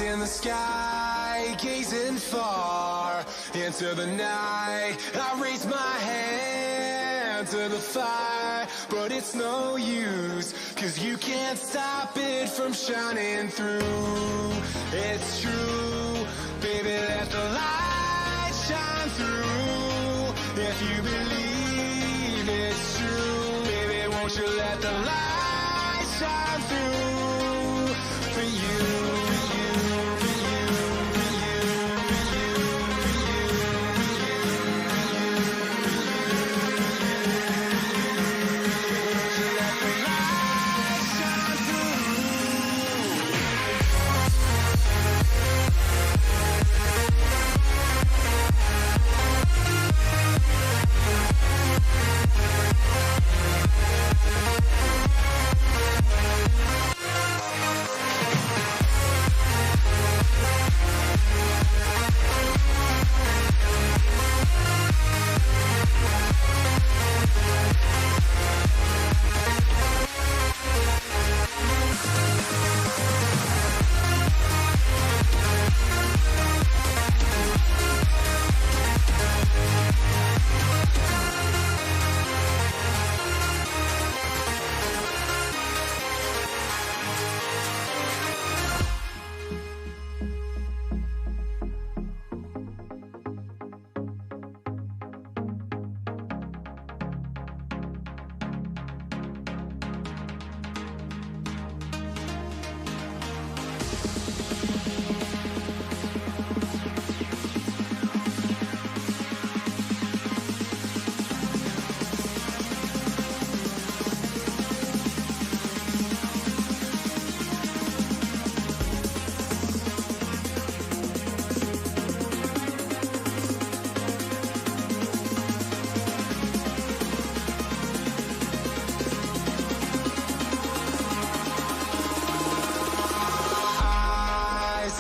In the sky, gazing far into the night, I raise my hand to the fire, but it's no use, 'cause you can't stop it from shining through. It's true, baby, let the light shine through. If you believe it's true, baby, won't you let the light shine through for you.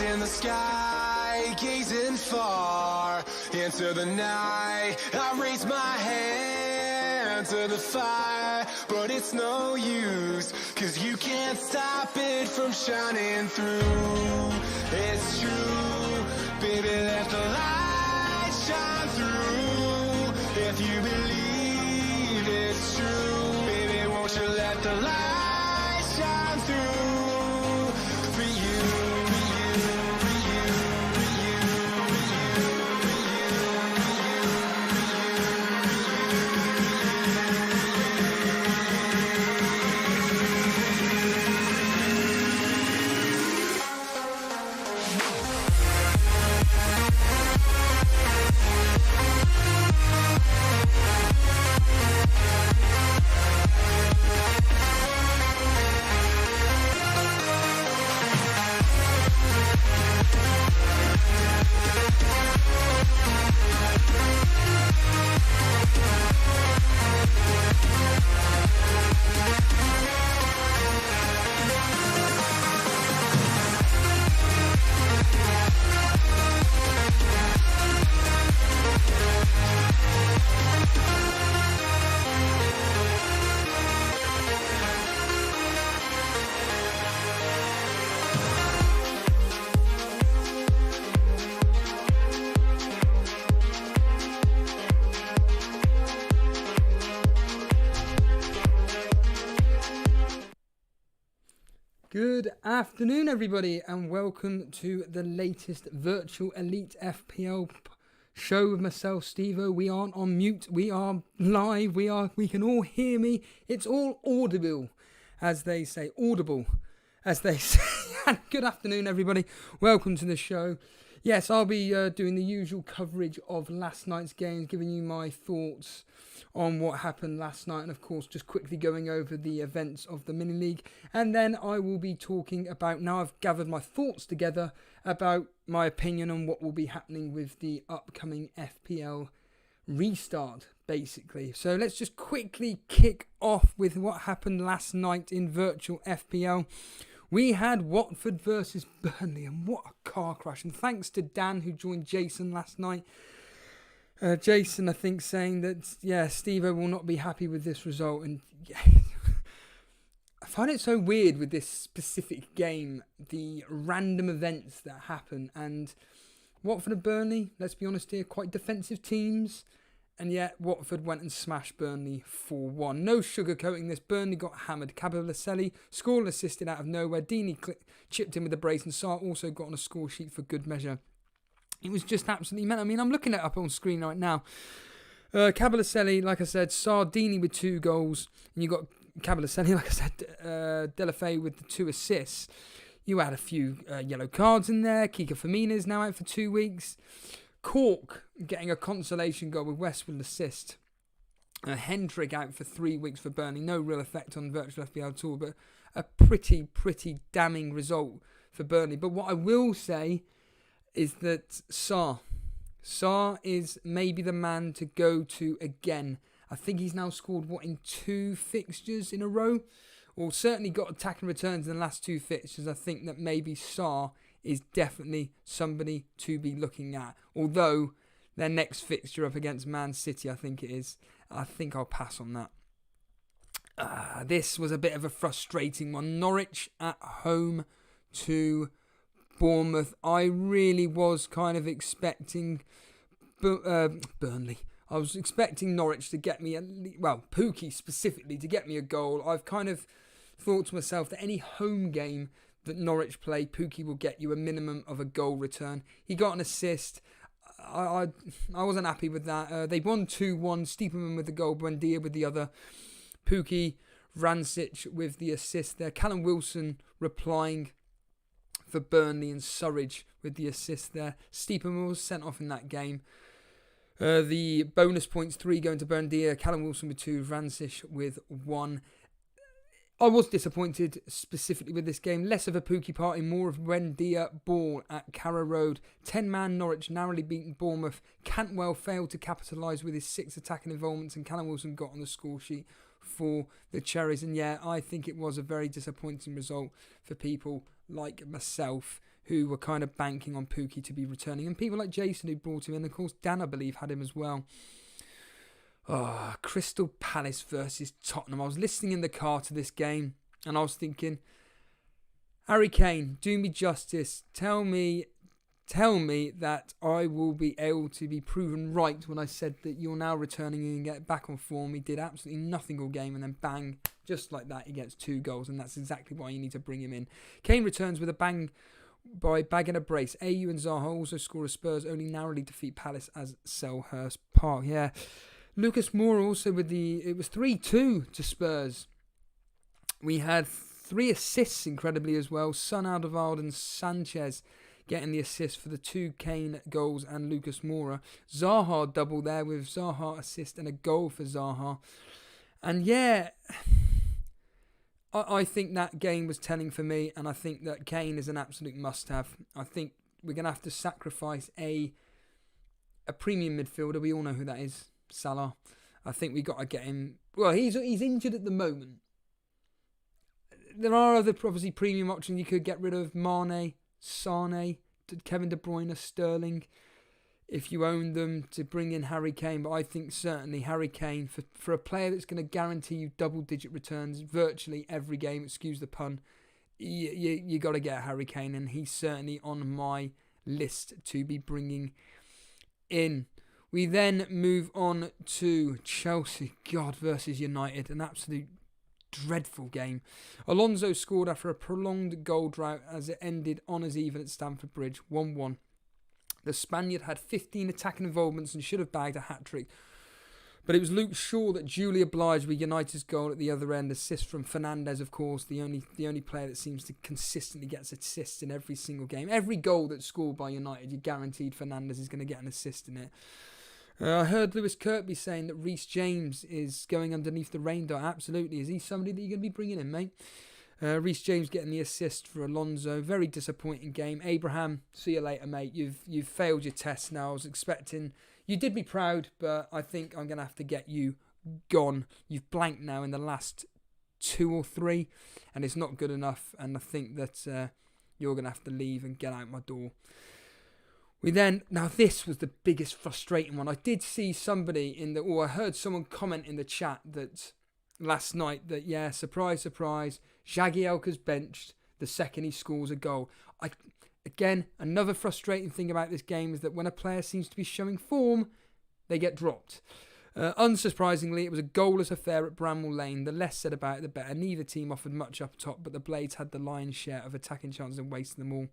In the sky, gazing far into the night, I raise my hand to the fire, but it's no use, 'cause you can't stop it from shining through. It's true, baby, let the light shine through. If you believe it's true, baby, won't you let the light shine through for you. Good afternoon, everybody, and welcome to the latest virtual Elite FPL show with myself, Steve-O. We aren't on mute. We are live. We can all hear me. It's all audible, as they say. Audible, as they say. And good afternoon, everybody. Welcome to the show. Yes, I'll be doing the usual coverage of last night's games, giving you my thoughts on what happened last night, and of course just quickly going over the events of the mini league. And then I will be talking about, now I've gathered my thoughts together, about my opinion on what will be happening with the upcoming FPL restart, basically. So let's just quickly kick off with what happened last night in virtual FPL. We had Watford versus Burnley, and what a car crash. And thanks to Dan, who joined Jason last night. Jason, I think, saying that, yeah, Steve-O will not be happy with this result. And yeah, find it so weird with this specific game, the random events that happen. And Watford and Burnley, let's be honest here, quite defensive teams. And yet Watford went and smashed Burnley 4-1. No sugarcoating this. Burnley got hammered. Kabbalaseli scored and assisted out of nowhere. Deeney chipped in with the brace, and Sarr also got on a score sheet for good measure. It was just absolutely mental. I mean, I'm looking it up on screen right now. Kabbalaseli, like I said, Sarr, Deeney with 2 goals. And you got Kabbalaseli, like I said, Delafay with the 2 assists. You had a few yellow cards in there. Kika Firmino's now out for 2 weeks. Cork getting a consolation goal with Westwood assist. Hendrick out for 3 weeks for Burnley. No real effect on virtual FPL at all, but a pretty damning result for Burnley. But what I will say is that Sarr is maybe the man to go to again. I think he's now scored, in 2 fixtures in a row? Or certainly got attacking returns in the last 2 fixtures. I think that maybe Sarr is definitely somebody to be looking at. Although their next fixture up against Man City, I think it is. I think I'll pass on that. This was a bit of a frustrating one. Norwich at home to Bournemouth. I really was kind of expecting Burnley. I was expecting Norwich to get me, Pukki specifically, to get me a goal. I've kind of thought to myself that any home game that Norwich play, Pukki will get you a minimum of a goal return. He got an assist. I wasn't happy with that. They won 2-1. Steeperman with the goal, Buendia with the other. Pukki, Rancic with the assist there. Callum Wilson replying for Burnley, and Surridge with the assist there. Steeperman was sent off in that game. The bonus points, 3 going to Buendia. Callum Wilson with 2. Rancic with 1. I was disappointed specifically with this game. Less of a Pukki party, more of Buendia ball at Carrow Road. 10-man Norwich narrowly beaten Bournemouth. Cantwell failed to capitalise with his 6 attacking involvements, and Callum Wilson got on the score sheet for the Cherries. And yeah, I think it was a very disappointing result for people like myself, who were kind of banking on Pukki to be returning. And people like Jason, who brought him in. Of course, Dan, I believe, had him as well. Crystal Palace versus Tottenham. I was listening in the car to this game, and I was thinking, Harry Kane, do me justice. Tell me that I will be able to be proven right when I said that you're now returning and get back on form. He did absolutely nothing all game, and then bang, just like that, he gets 2 goals, and that's exactly why you need to bring him in. Kane returns with a bang by bagging a brace. AU and Zaha also score as Spurs only narrowly defeat Palace as Selhurst Park. Yeah. Lucas Moura also with it was 3-2 to Spurs. We had 3 assists incredibly as well. Son Alderweireld and Sanchez getting the assist for the 2 Kane goals, and Lucas Moura. Zaha double there with Zaha assist and a goal for Zaha. And yeah, I think that game was telling for me, and I think that Kane is an absolute must-have. I think we're going to have to sacrifice a premium midfielder. We all know who that is. Salah. I think we got to get him. Well, he's injured at the moment. There are other obviously premium options. You could get rid of Mane, Sane, Kevin De Bruyne, Sterling, if you own them, to bring in Harry Kane. But I think certainly Harry Kane, for a player that's going to guarantee you double-digit returns virtually every game, excuse the pun, you got to get Harry Kane, and he's certainly on my list to be bringing in. We then move on to Chelsea, versus United. An absolute dreadful game. Alonso scored after a prolonged goal drought as it ended on as even at Stamford Bridge, 1-1. The Spaniard had 15 attacking involvements and should have bagged a hat-trick. But it was Luke Shaw that duly obliged with United's goal at the other end. Assist from Fernandes, of course, the only player that seems to consistently get assists in every single game. Every goal that's scored by United, you're guaranteed Fernandes is going to get an assist in it. I heard Lewis Kirkby saying that Reece James is going underneath the radar. Absolutely. Is he somebody that you're going to be bringing in, mate? Reece James getting the assist for Alonso. Very disappointing game. Abraham, see you later, mate. You've failed your test now. I was expecting... You did me proud, but I think I'm going to have to get you gone. You've blanked now in the last 2 or 3, and it's not good enough. And I think that you're going to have to leave and get out my door. Now this was the biggest frustrating one. I did see somebody I heard someone comment in the chat that last night that, yeah, surprise, surprise, Jagielka's benched the second he scores a goal. Again, another frustrating thing about this game is that when a player seems to be showing form, they get dropped. Unsurprisingly, it was a goalless affair at Bramall Lane. The less said about it, the better. Neither team offered much up top, but the Blades had the lion's share of attacking chances and wasting them all.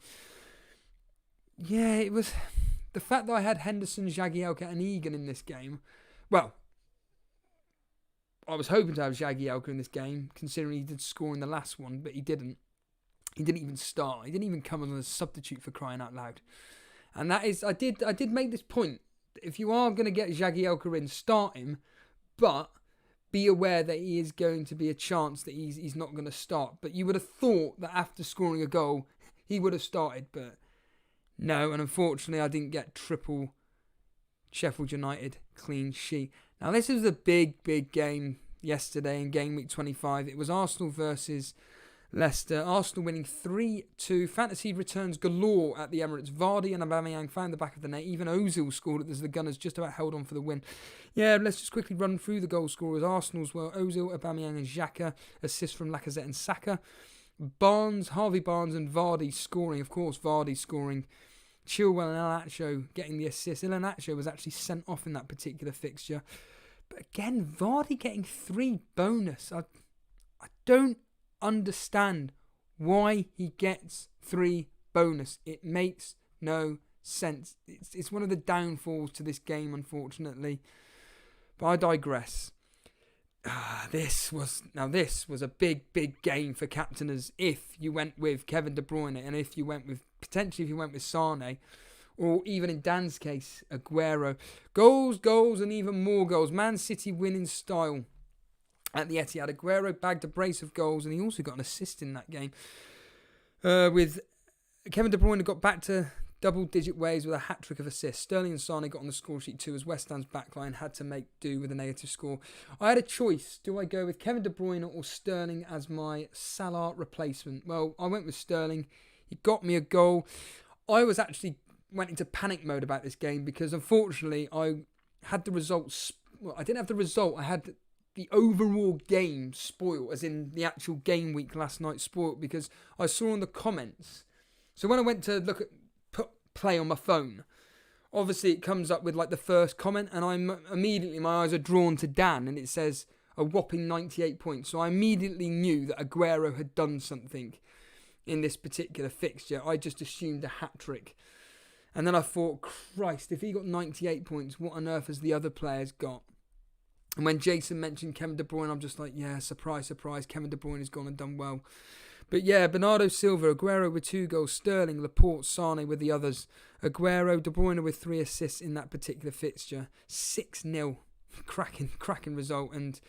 Yeah, it was... The fact that I had Henderson, Jagielka and Egan in this game... Well, I was hoping to have Jagielka in this game, considering he did score in the last one, but he didn't. He didn't even start. He didn't even come on as a substitute, for crying out loud. And that is... I did make this point. If you are going to get Jagielka in, start him, but be aware that he is going to be a chance that he's not going to start. But you would have thought that after scoring a goal, he would have started, but no. And unfortunately, I didn't get triple Sheffield United clean sheet. Now, this was a big, big game yesterday in Gameweek 25. It was Arsenal versus Leicester. Arsenal winning 3-2. Fantasy returns galore at the Emirates. Vardy and Aubameyang found the back of the net. Even Ozil scored it as the Gunners just about held on for the win. Yeah, let's just quickly run through the goal scorers. Arsenal's were Ozil, Aubameyang and Xhaka. Assists from Lacazette and Saka. Barnes, Harvey Barnes and Vardy scoring. Of course, Vardy scoring. Chilwell and Iheanacho getting the assist. Iheanacho was actually sent off in that particular fixture. But again, Vardy getting 3 bonus. I don't understand why he gets 3 bonus. It makes no sense. It's one of the downfalls to this game, unfortunately. But I digress. This was a big, big game for captainers if you went with Kevin De Bruyne and if you went with Sane, or even in Dan's case, Aguero. Goals, and even more goals. Man City win in style at the Etihad. Aguero bagged a brace of goals and he also got an assist in that game. With Kevin De Bruyne got back to double-digit ways with a hat-trick of assists. Sterling and Sane got on the score sheet too, as West Ham's backline had to make do with a negative score. I had a choice. Do I go with Kevin De Bruyne or Sterling as my Salah replacement? Well, I went with Sterling. He got me a goal. I was actually went into panic mode about this game because, unfortunately, I had the results... Well, I didn't have the result. I had the overall game spoiled, as in the actual game week last night spoiled, because I saw in the comments... So when I went to look at play on my phone, obviously it comes up with like the first comment, and I'm immediately, my eyes are drawn to Dan, and it says a whopping 98 points. So I immediately knew that Aguero had done something in this particular fixture. I just assumed a hat-trick. And then I thought, Christ, if he got 98 points, what on earth has the other players got? And when Jason mentioned Kevin De Bruyne, I'm just like, yeah, surprise, surprise, Kevin De Bruyne has gone and done well. But yeah, Bernardo Silva, Aguero with 2 goals, Sterling, Laporte, Sane with the others. Aguero, De Bruyne with 3 assists in that particular fixture. 6-0. Cracking result. And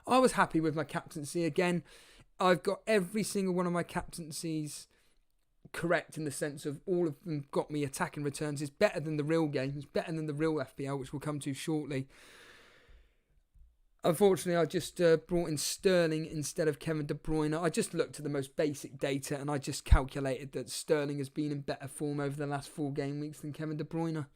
I was happy with my captaincy. Again, I've got every single one of my captaincies correct in the sense of all of them got me attacking returns. It's better than the real game. It's better than the real FPL, which we'll come to shortly. Unfortunately, I just brought in Sterling instead of Kevin De Bruyne. I just looked at the most basic data and I just calculated that Sterling has been in better form over the last 4 game weeks than Kevin De Bruyne.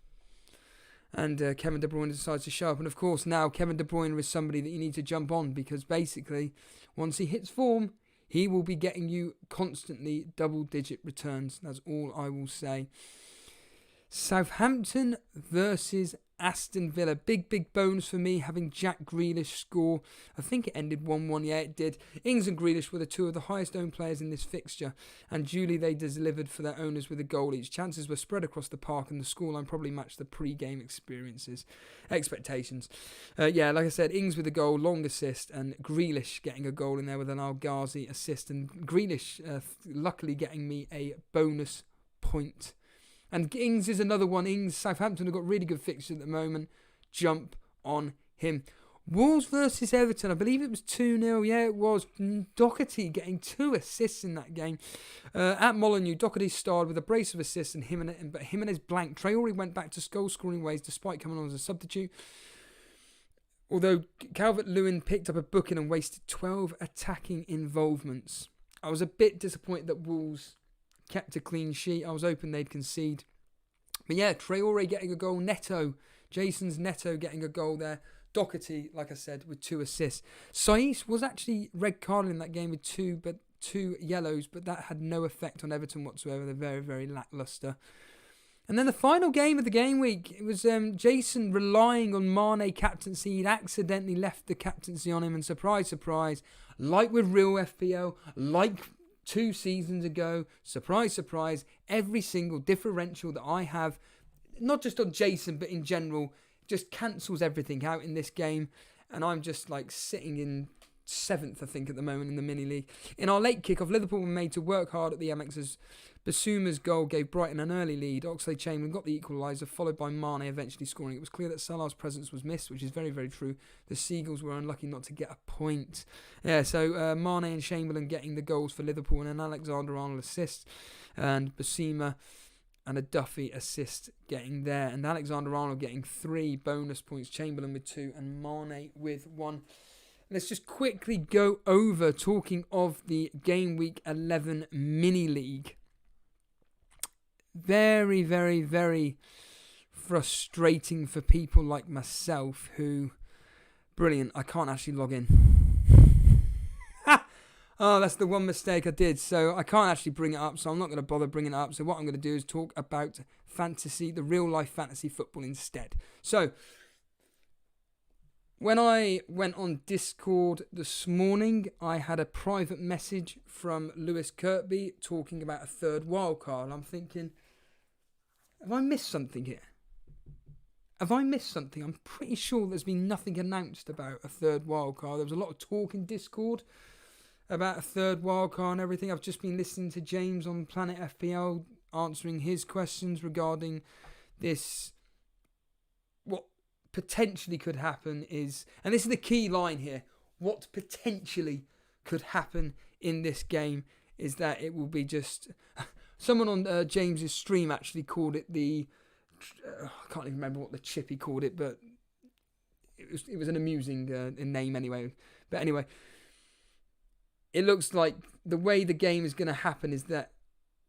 And Kevin De Bruyne decides to show up. And of course, now Kevin De Bruyne is somebody that you need to jump on, because basically, once he hits form, he will be getting you constantly double-digit returns. That's all I will say. Southampton versus Aston Villa. Big bonus for me having Jack Grealish score. I think it ended 1-1. Yeah, it did. Ings and Grealish were the 2 of the highest owned players in this fixture, and duly they delivered for their owners with a goal each. Chances were spread across the park, and the scoreline probably matched the pre-game expectations. Yeah, like I said, Ings with a goal, long assist, and Grealish getting a goal in there with an Al-Ghazi assist, and Grealish luckily getting me a bonus point. And Ings is another one. Southampton have got really good fixtures at the moment. Jump on him. Wolves versus Everton. I believe it was 2-0. Yeah, it was. Doherty getting 2 assists in that game. At Molineux, Doherty starred with a brace of assists, and Jimenez blanked. Traore went back to goal-scoring ways despite coming on as a substitute. Although Calvert-Lewin picked up a booking and wasted 12 attacking involvements. I was a bit disappointed that Wolves kept a clean sheet. I was hoping they'd concede. But yeah, Traore getting a goal. Jason's Neto getting a goal there. Doherty, like I said, with 2 assists. Saiss was actually red carded in that game with 2 yellows, but that had no effect on Everton whatsoever. They're very, very lacklustre. And then the final game of the game week, it was Jason relying on Mane captaincy. He'd accidentally left the captaincy on him, and surprise, surprise, like with real FPL, like 2 seasons ago, surprise, surprise, every single differential that I have, not just on Jason, but in general, just cancels everything out in this game. And I'm just like sitting in 7th, I think, at the moment in the mini league. In our late kickoff, Liverpool were made to work hard at the Amex as Basuma's goal gave Brighton an early lead. Oxlade-Chamberlain got the equaliser, followed by Mane eventually scoring. It was clear that Salah's presence was missed, which is very, very true. The Seagulls were unlucky not to get a point. Yeah, so Mane and Chamberlain getting the goals for Liverpool, and an Alexander-Arnold assist, and Basuma and a Duffy assist getting there. And Alexander-Arnold getting 3 bonus points, Chamberlain with 2, and Mane with 1. Let's just quickly go over talking of the Game Week 11 Mini League. Very, very, very frustrating for people like myself who... Brilliant, I can't actually log in. Oh, that's the one mistake I did. So I can't actually bring it up, so I'm not going to bother bringing it up. So what I'm going to do is talk about fantasy, the real-life fantasy football instead. So... when I went on Discord this morning, I had a private message from Lewis Kirkby talking about a 3rd wildcard. I'm thinking, have I missed something here? Have I missed something? I'm pretty sure there's been nothing announced about a 3rd wildcard. There was a lot of talk in Discord about a 3rd wildcard and everything. I've just been listening to James on Planet FPL answering his questions regarding this. What potentially could happen is, and this is the key line here, what potentially could happen in this game is that it will be just... Someone on James's stream actually called it the... I can't even remember what the chip he called it, but it was an amusing name anyway. But anyway, it looks like the way the game is going to happen is that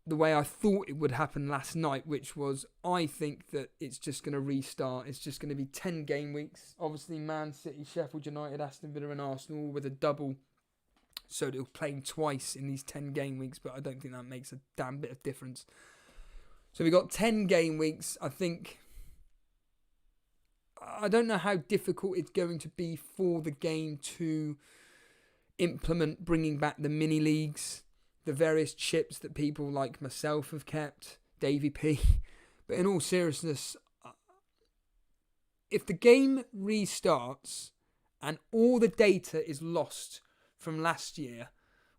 the way I thought it would happen last night, which was, I think that it's just going to restart. It's just going to be 10 game weeks. Obviously, Man City, Sheffield United, Aston Villa and Arsenal with a double. So it'll play twice in these 10 game weeks, but I don't think that makes a damn bit of difference. So we got 10 game weeks. I don't know how difficult it's going to be for the game to implement bringing back the mini leagues, the various chips that people like myself have kept, Davey P. But in all seriousness, if the game restarts and all the data is lost from last year,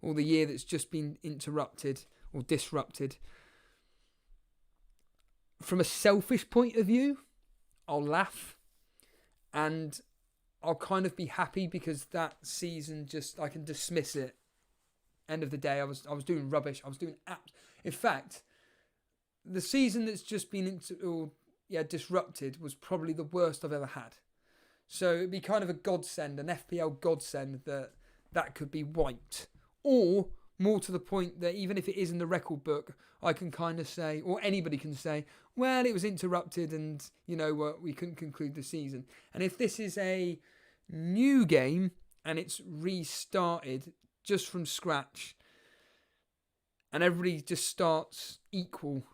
or the year that's just been interrupted or disrupted, from a selfish point of view, I'll laugh and I'll kind of be happy because that season I can dismiss it. End of the day, I was doing rubbish. I was doing in fact, the season that's just been disrupted was probably the worst I've ever had. So it'd be kind of a godsend, an FPL godsend that could be wiped. Or, more to the point, that even if it is in the record book, I can kind of say, or anybody can say, well, it was interrupted and, you know what, we couldn't conclude the season. And if this is a new game and it's restarted just from scratch and everybody just starts equal,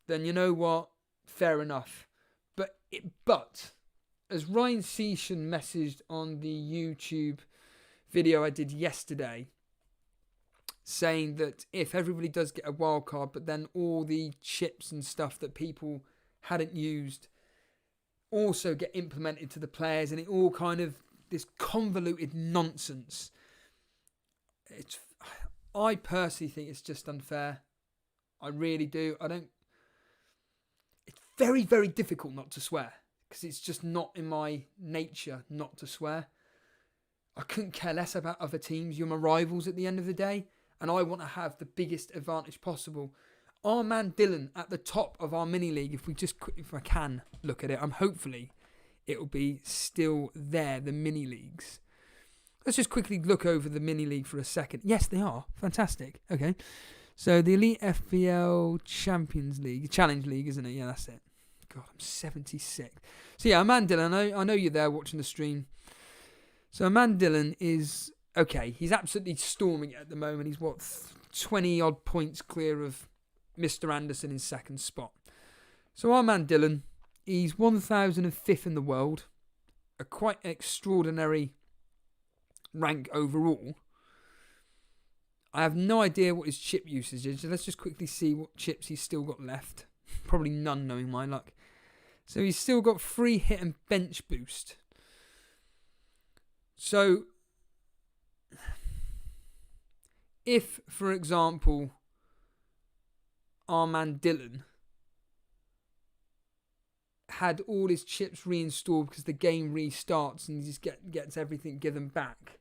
then you know what, fair enough. But as Ryan Seashan messaged on the YouTube video I did yesterday, saying that if everybody does get a wild card, but then all the chips and stuff that people hadn't used also get implemented to the players, and it all kind of this convoluted nonsense. I personally think it's just unfair. I really do. It's very, very difficult not to swear because it's just not in my nature not to swear. I couldn't care less about other teams. You're my rivals at the end of the day, and I want to have the biggest advantage possible. Our man Dylan at the top of our mini league, if I can look at it, hopefully it will be still there, the mini leagues. Let's just quickly look over the mini league for a second. Yes, they are. Fantastic. Okay. So the Elite FPL Champions League, Challenge League, isn't it? Yeah, that's it. God, I'm 76. So yeah, Aman Dillon, I know you're there watching the stream. So Aman Dillon is, okay, he's absolutely storming it at the moment. He's, 20-odd points clear of Mr. Anderson in second spot. So our man Dillon, he's 1005th in the world. A quite extraordinary rank overall. I have no idea what his chip usage is. So let's just quickly see what chips he's still got left. Probably none, knowing my luck. So he's still got free hit and bench boost. So if, for example, our man Dillon had all his chips reinstalled because the game restarts and he just gets everything given back,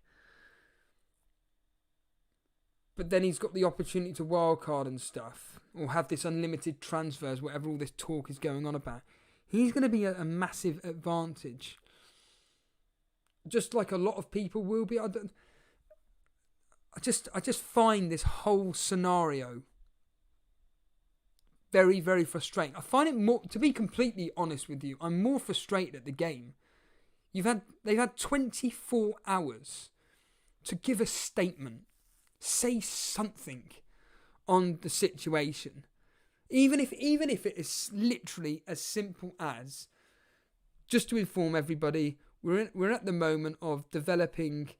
but then he's got the opportunity to wildcard and stuff, or have this unlimited transfers, whatever all this talk is going on about, he's going to be a massive advantage. Just like a lot of people will be. I just find this whole scenario very, very frustrating. I find it more, to be completely honest with you, I'm more frustrated at the game. They've had 24 hours to give a statement, say something on the situation. Even if it is literally as simple as, just to inform everybody, we're at the moment of developing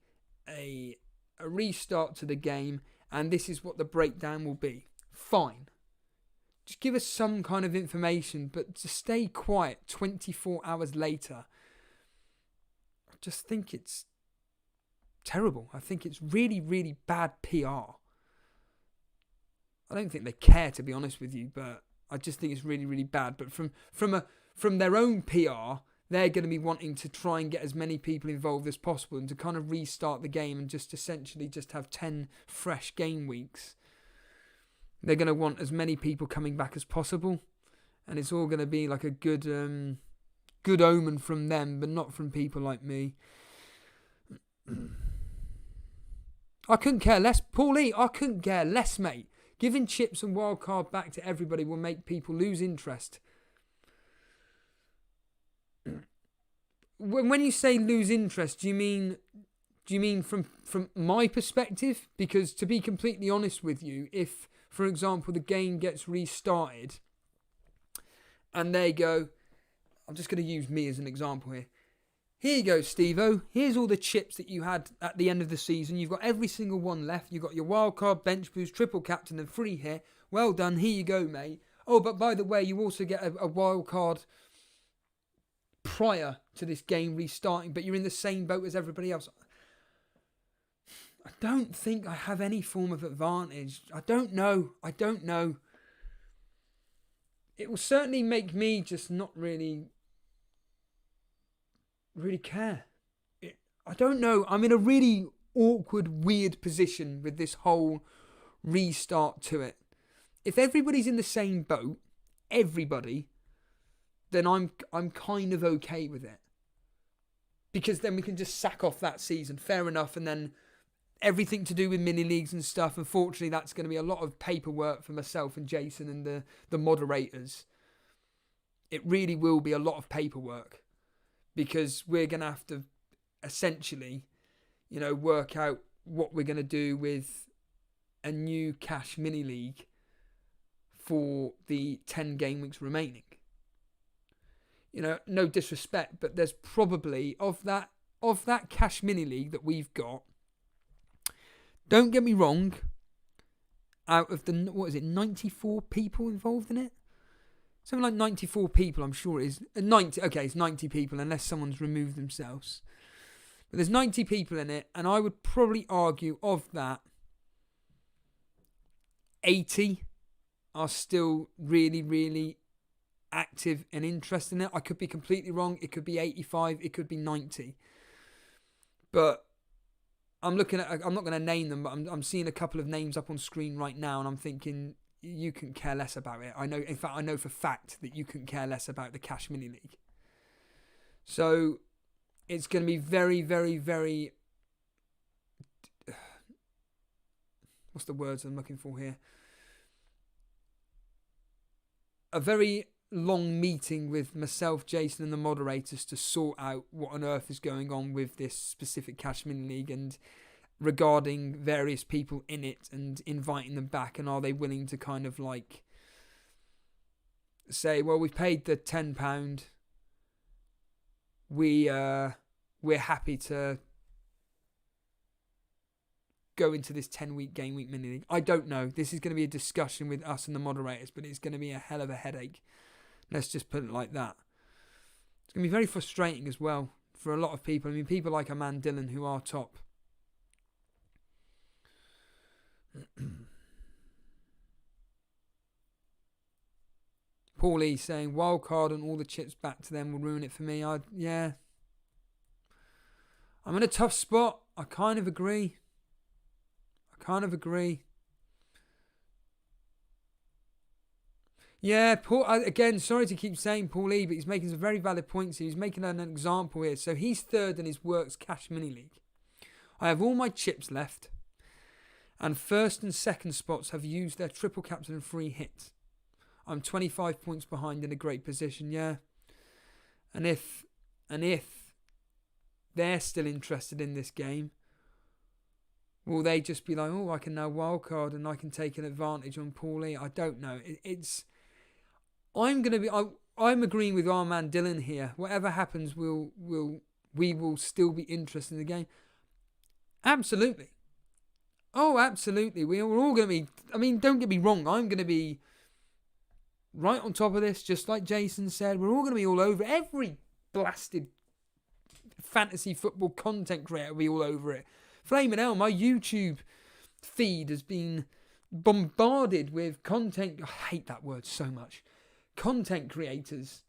a restart to the game, and this is what the breakdown will be. Fine. Just give us some kind of information, but to stay quiet 24 hours later, I just think it's terrible. I think it's really, really bad PR. I don't think they care, to be honest with you, but I just think it's really, really bad. But from their own PR, they're going to be wanting to try and get as many people involved as possible and to kind of restart the game and just essentially just have 10 fresh game weeks. They're going to want as many people coming back as possible, and it's all going to be like a good omen from them, but not from people like me. I couldn't care less. Paulie, I couldn't care less, mate. Giving chips and wildcard back to everybody will make people lose interest. When you say lose interest, do you mean from my perspective? Because to be completely honest with you, if, for example, the game gets restarted and they go, I'm just going to use me as an example here. Here you go, Steve-O. Here's all the chips that you had at the end of the season. You've got every single one left. You've got your wildcard, bench boost, triple captain and free hit. Well done. Here you go, mate. Oh, but by the way, you also get a wildcard prior to this game restarting, but you're in the same boat as everybody else. I don't think I have any form of advantage. I don't know. It will certainly make me just not really care. I don't know. I'm in a really awkward, weird position with this whole restart to it. If everybody's in the same boat, then I'm kind of okay with it. Because then we can just sack off that season. Fair enough. And then everything to do with mini leagues and stuff, unfortunately, that's going to be a lot of paperwork for myself and Jason and the moderators. It really will be a lot of paperwork. Because we're going to have to essentially, work out what we're going to do with a new cash mini league for the 10 game weeks remaining. No disrespect, but there's probably of that cash mini league that we've got. Don't get me wrong. Out of the 94 people involved in it? Something like 94 people, I'm sure it is. 90. Okay, it's 90 people unless someone's removed themselves. But there's 90 people in it, and I would probably argue of that, 80 are still really, really active and interested in it. I could be completely wrong. It could be 85. It could be 90. But I'm not going to name them, but I'm seeing a couple of names up on screen right now, and I'm thinking you couldn't care less about it. I know for fact that you couldn't care less about the Cash Mini League. So it's going to be very, very, very... What's the words I'm looking for here? A very long meeting with myself, Jason, and the moderators to sort out what on earth is going on with this specific Cash Mini League and regarding various people in it and inviting them back, and are they willing to kind of like say, well, we've paid the £10, we're happy to go into this 10-week game week mini league. I don't know. This is going to be a discussion with us and the moderators, but it's going to be a hell of a headache. Let's just put it like that. It's going to be very frustrating as well for a lot of people. I mean, people like Aman Dillon who are top. Paulie saying Wildcard and all the chips back to them will ruin it for me. Yeah. I'm in a tough spot. I kind of agree. Yeah, Paul, again, sorry to keep saying Paul E, but he's making some very valid points here. He's making an example here. So he's third in his Works Cash Mini League. I have all my chips left, and first and second spots have used their triple captain and free hits. I'm 25 points behind in a great position, yeah. And if they're still interested in this game, will they just be like, oh, I can now wildcard and I can take an advantage on Paulie? I don't know. I'm agreeing with our man Dylan here. Whatever happens, we will still be interested in the game. Absolutely. Oh, absolutely. We're all going to be, I mean, don't get me wrong. I'm going to be right on top of this, just like Jason said. We're all going to be all over it. Every blasted fantasy football content creator will be all over it. Flaming hell, my YouTube feed has been bombarded with content. I hate that word so much. Content creators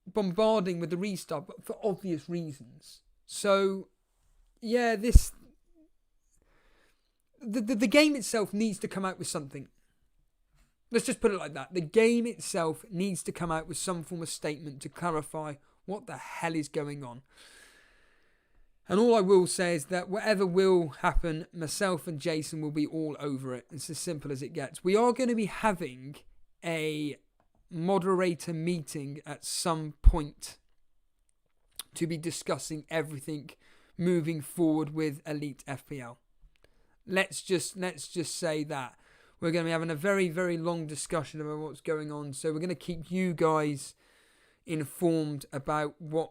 bombarding with the restart, but for obvious reasons. So, yeah, the game itself needs to come out with something. Let's just put it like that. The game itself needs to come out with some form of statement to clarify what the hell is going on. And all I will say is that whatever will happen, myself and Jason will be all over it. It's as simple as it gets. We are going to be having a moderator meeting at some point to be discussing everything moving forward with Elite FPL. Let's just say that. We're going to be having a very, very long discussion about what's going on. So we're going to keep you guys informed about what,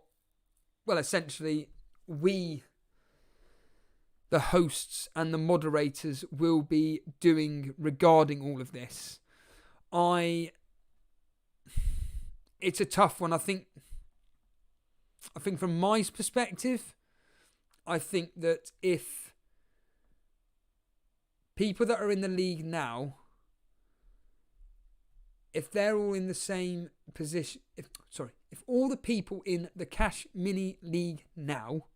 well, essentially, we, the hosts and the moderators, will be doing regarding all of this. It's a tough one. I think from my perspective, I think that if people that are in the league now, if they're all in the same position, if all the people in the Cash Mini League now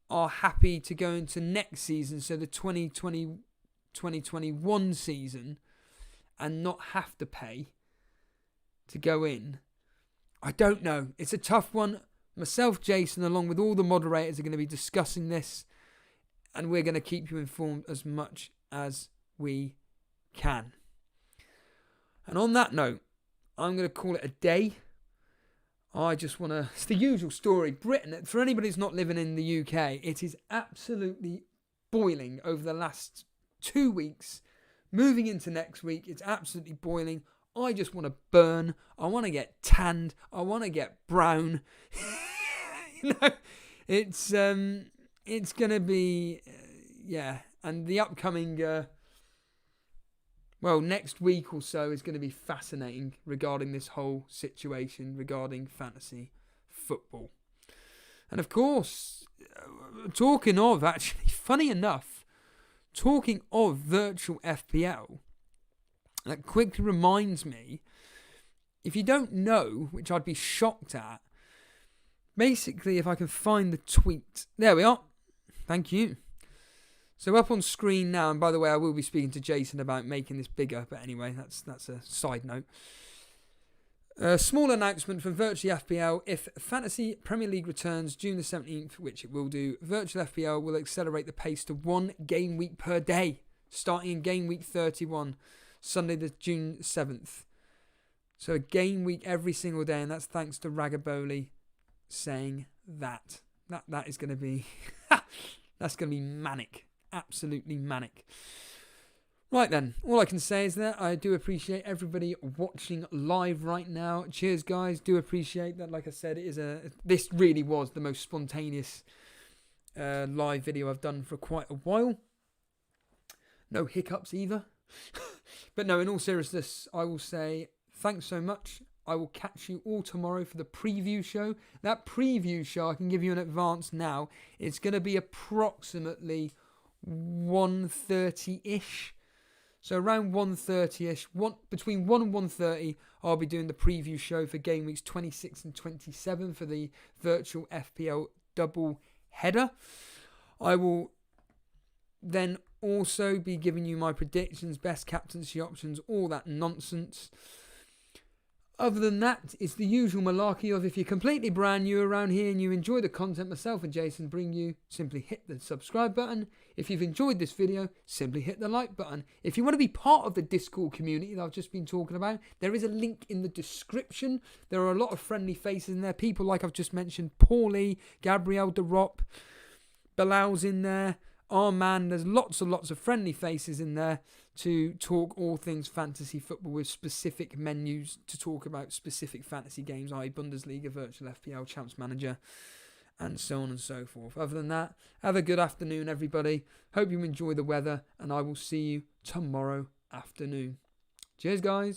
are happy to go into next season, so the 2020-2021 season, and not have to pay to go in, I don't know. It's a tough one. Myself, Jason, along with all the moderators, are going to be discussing this, and we're going to keep you informed as much as we can. And on that note, I'm going to call it a day. I just want to... It's the usual story. Britain, for anybody who's not living in the UK, it is absolutely boiling over the last 2 weeks. Moving into next week, it's absolutely boiling. I just want to burn. I want to get tanned. I want to get brown. It's going to be... yeah. And the upcoming... next week or so is going to be fascinating regarding this whole situation regarding fantasy football. And of course, talking of, actually, funny enough, talking of virtual FPL, that quickly reminds me, if you don't know, which I'd be shocked at, basically, if I can find the tweet. There we are. Thank you. So up on screen now, and by the way, I will be speaking to Jason about making this bigger, but anyway, that's a side note. A small announcement from Virtual FPL. If Fantasy Premier League returns June the 17th, which it will do, Virtual FPL will accelerate the pace to 1 game week per day, starting in game week 31. Sunday the June 7th. So a game week every single day, and that's thanks to Ragaboli saying that. That is going to be that's going to be manic. Absolutely manic. Right then, all I can say is that I do appreciate everybody watching live right now. Cheers, guys. Do appreciate that. Like I said, this really was the most spontaneous live video I've done for quite a while. No hiccups either. But no, in all seriousness, I will say thanks so much. I will catch you all tomorrow for the preview show. That preview show, I can give you an advance now. It's going to be approximately 1:30-ish. So around 1:30-ish, between 1 and 1:30, I'll be doing the preview show for game weeks 26 and 27 for the virtual FPL double header. I will then also be giving you my predictions, best captaincy options, all that nonsense. Other than that, it's the usual malarkey of if you're completely brand new around here and you enjoy the content myself and Jason bring you, simply hit the subscribe button. If you've enjoyed this video, simply hit the like button. If you want to be part of the Discord community that I've just been talking about, there is a link in the description. There are a lot of friendly faces in there. People like I've just mentioned, Paulie, Gabriel DeRop, Bilal's in there. Oh man, there's lots and lots of friendly faces in there to talk all things fantasy football with specific menus to talk about specific fantasy games, i.e. Bundesliga, Virtual FPL, Champs Manager, and so on and so forth. Other than that, have a good afternoon, everybody. Hope you enjoy the weather, and I will see you tomorrow afternoon. Cheers, guys.